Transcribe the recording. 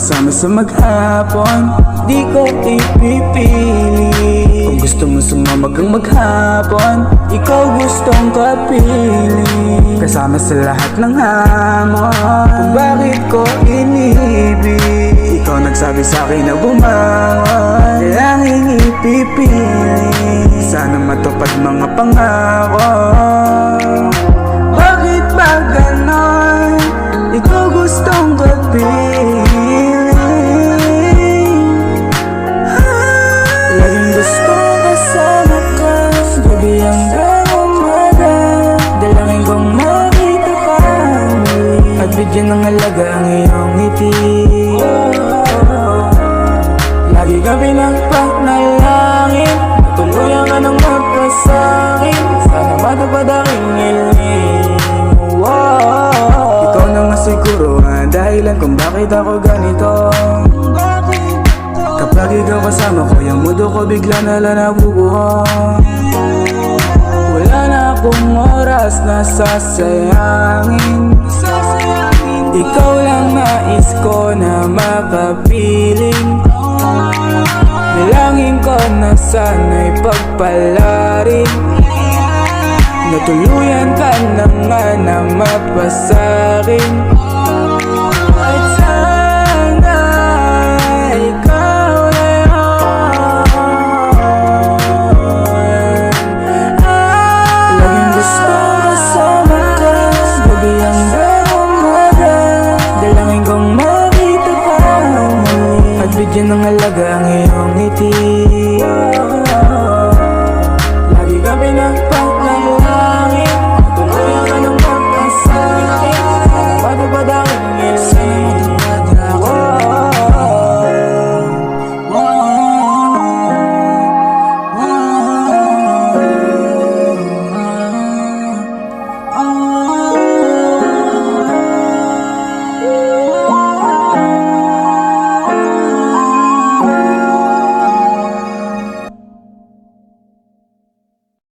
kasama sa maghapon, di ko ipipili. Kung gusto mo sumamag ang maghapon, ikaw gustong kapili. Kasama sa lahat ng hamon, kung bakit ko inibig. Ikaw nagsabi sa'kin na bumangon, kailangang ipipili. Sana matupad mga pangako. Bakit ba ganon? Ikaw gustong kapili. Laging gusto kasama ka, gabi hanggang umaga. Dalangin kong makita ka muli, at bigyan ng halaga ang iyong ngiti. Lagi ka pinagpanalangin, natuluyan ka ng magpasakin. Sana matupad ang hiling. Ikaw na nga siguro ang dahilan kung bakit ako ganito. Kapag ikaw kasama ko, yung mundo ko bigla nalang nabubuo. Wala na akong oras na sasayangin. Ikaw lang nais ko na makapiling. Nalangin ko na sana'y pagpalarin. Natuluyan ka na nga na mapasakin. At sana ikaw na yun. Laging gusto kasama ka, gabi hanggang umaga. Dalangin kong makita ka muli, at bigyan ng halaga ang